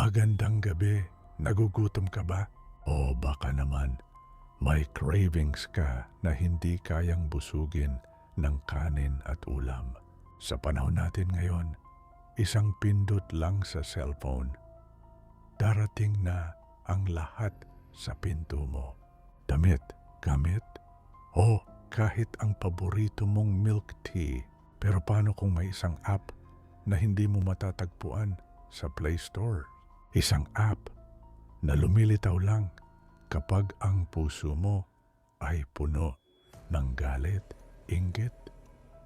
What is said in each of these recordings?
Magandang gabi. Nagugutom ka ba? O baka naman may cravings ka na hindi kayang busugin ng kanin at ulam. Sa panahon natin ngayon, isang pindot lang sa cellphone, darating na ang lahat sa pinto mo. Damit, gamit, o kahit ang paborito mong milk tea. Pero paano kung may isang app na hindi mo matatagpuan sa Play Store? Isang app na lumilitaw lang kapag ang puso mo ay puno ng galit, inggit,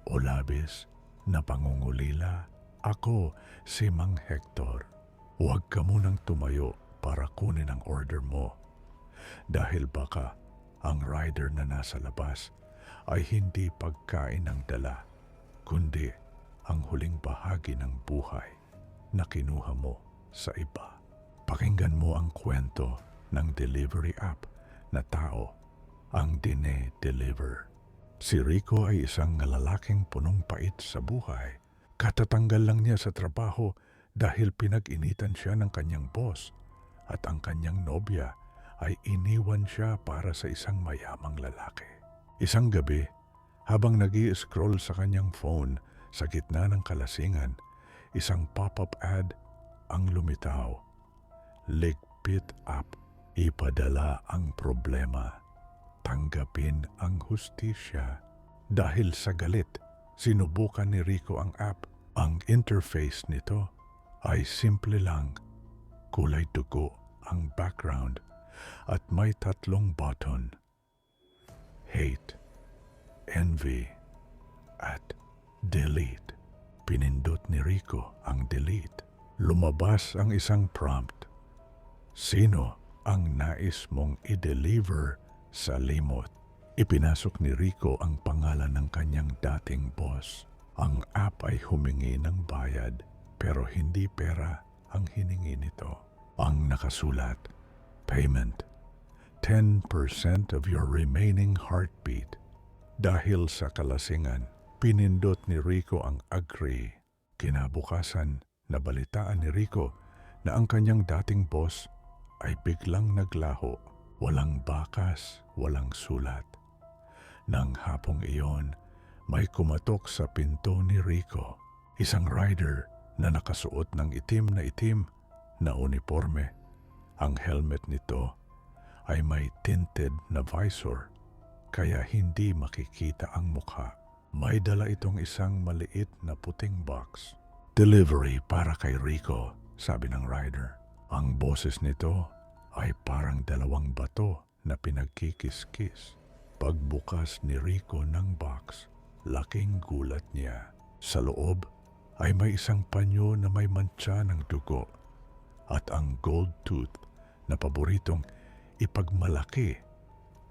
o labis na pangungulila. Ako si Mang Hector. Huwag ka munang tumayo para kunin ang order mo. Dahil baka ang rider na nasa labas ay hindi pagkain ang dala, kundi ang huling bahagi ng buhay na kinuha mo sa iba. Pakinggan mo ang kwento ng delivery app na tao ang dine-deliver. Si Rico ay isang lalaking punong pait sa buhay. Katatanggal lang niya sa trabaho dahil pinag-initan siya ng kanyang boss at ang kanyang nobya ay iniwan siya para sa isang mayamang lalaki. Isang gabi, habang nag-i-scroll sa kanyang phone sa gitna ng kalasingan, isang pop-up ad ang lumitaw. Ligpit app. Ipadala ang problema. Tanggapin ang hustisya. Dahil sa galit, sinubukan ni Rico ang app. Ang interface nito ay simple lang. Kulay dugo ang background at may 3 button. Hate, envy, at delete. Pinindot ni Rico ang delete. Lumabas ang isang prompt. Sino ang nais mong i-deliver sa limot? Ipinasok ni Rico ang pangalan ng kanyang dating boss. Ang app ay humingi ng bayad pero hindi pera ang hiningi nito. Ang nakasulat, payment, 10% of your remaining heartbeat. Dahil sa kalasingan, pinindot ni Rico ang agree. Kinabukasan, nabalitaan ni Rico na ang kanyang dating boss ay biglang naglaho. Walang bakas, walang sulat. Nang hapong iyon, may kumatok sa pinto ni Rico. Isang rider na nakasuot ng itim na uniforme. Ang helmet nito ay may tinted na visor, kaya hindi makikita ang mukha. May dala itong isang maliit na puting box. Delivery para kay Rico, sabi ng rider. Ang boses nito ay parang 2 bato na pinagkikis-kis. Pagbukas ni Rico ng box, laking gulat niya. Sa loob ay may isang panyo na may mantsa ng dugo at ang gold tooth na paboritong ipagmalaki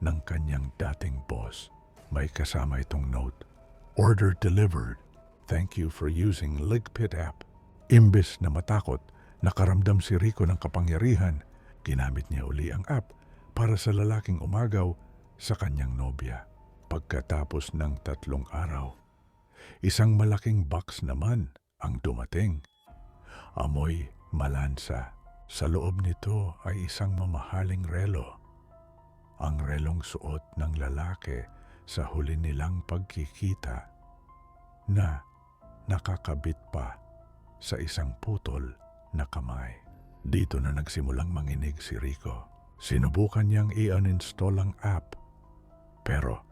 ng kanyang dating boss. May kasama itong note. Order delivered. Thank you for using Ligpit app. Imbes na matakot, nakaramdam si Rico ng kapangyarihan. Ginamit niya uli ang app para sa lalaking umagaw sa kanyang nobya. Pagkatapos ng 3 araw, isang malaking box naman ang dumating. Amoy malansa. Sa loob nito ay isang mamahaling relo. Ang relong suot ng lalaki sa huli nilang pagkikita na nakakabit pa sa isang putol na kamay. Dito na nagsimulang manginig si Rico. Sinubukan niyang i-uninstall ang app, pero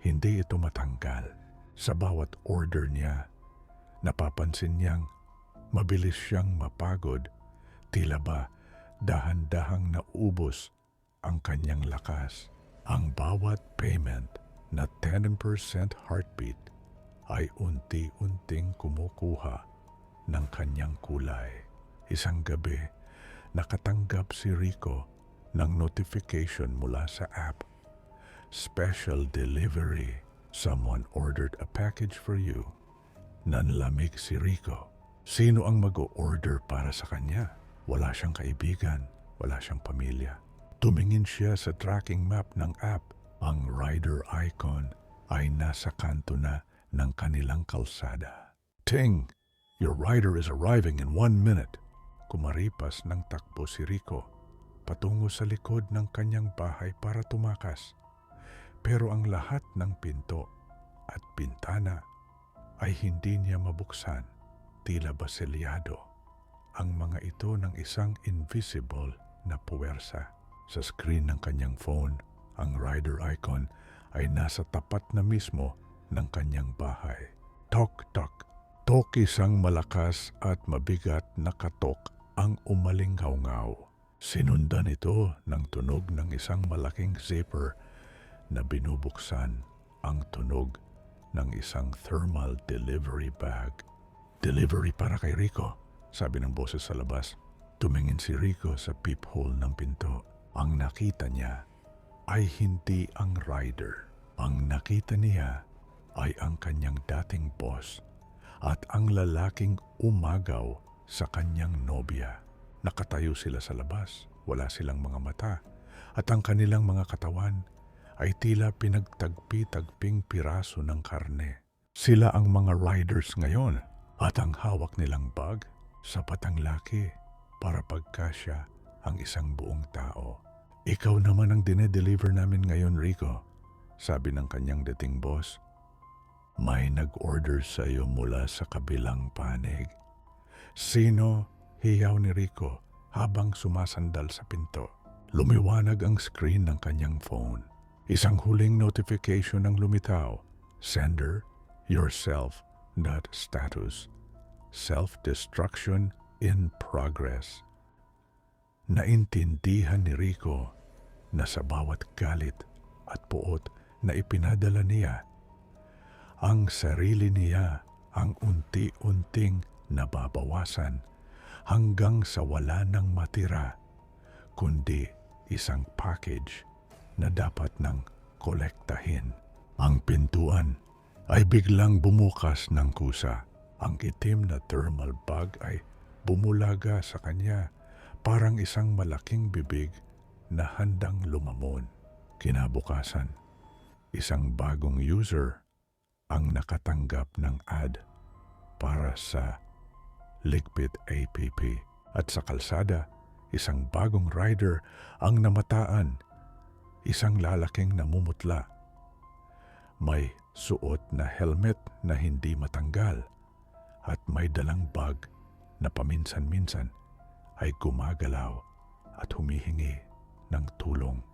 hindi ito matanggal. Sa bawat order niya, napapansin niyang mabilis siyang mapagod. Tila ba dahan-dahang naubos ang kanyang lakas. Ang bawat payment na 10% heartbeat ay unti-unting kumukuha ng kanyang kulay. Isang gabi, nakatanggap si Rico ng notification mula sa app. Special delivery. Someone ordered a package for you. Nanlamig si Rico. Sino ang mag-o-order para sa kanya? Wala siyang kaibigan, wala siyang pamilya. Tumingin siya sa tracking map ng app. Ang rider icon ay nasa kanto na ng kanilang kalsada. Ting! Your rider is arriving in 1 minute. kumaripas ng takbo si Rico patungo sa likod ng kanyang bahay para tumakas. Pero ang lahat ng pinto at bintana ay hindi niya mabuksan, tila ba selyado ang mga ito ng isang invisible na puwersa. Sa screen ng kanyang phone, ang rider icon ay nasa tapat na mismo ng kanyang bahay. Tok tok. Tok, isang malakas at mabigat na katok ang umalingaw-ngaw. Sinundan ito ng tunog ng isang malaking zipper na binubuksan, ang tunog ng isang thermal delivery bag. "Delivery para kay Rico," sabi ng boses sa labas. Tumingin si Rico sa peephole ng pinto. Ang nakita niya ay hindi ang rider. Ang nakita niya ay ang kanyang dating boss at ang lalaking umagaw sa kanyang nobya. Nakatayo sila sa labas, wala silang mga mata, at ang kanilang mga katawan ay tila pinagtagpi-tagping piraso ng karne. Sila ang mga riders ngayon, at ang hawak nilang bag, sapat ang laki para pagkasya ang isang buong tao. "Ikaw naman ang dinedeliver namin ngayon, Rico," sabi ng kanyang dating boss. "May nag-order sa iyo mula sa kabilang panig." "Sino?" hiyaw ni Rico habang sumasandal sa pinto. Lumiwanag ang screen ng kanyang phone. Isang huling notification ang lumitaw. "Sender, yourself, not status. Self-destruction in progress." Naintindihan ni Rico na sa bawat galit at puot na ipinadala niya, ang sarili niya ang unti-unting nababawasan hanggang sa wala nang matira, kundi isang package na dapat nang kolektahin. Ang pintuan ay biglang bumukas ng kusa. Ang itim na thermal bag ay bumulaga sa kanya, parang isang malaking bibig na handang lumamon. Kinabukasan, isang bagong user ang nakatanggap ng ad para sa Ligpit app, at sa kalsada, isang bagong rider ang namataan, isang lalaking namumutla. May suot na helmet na hindi matanggal at may dalang bag na paminsan-minsan ay gumagalaw at humihingi ng tulong.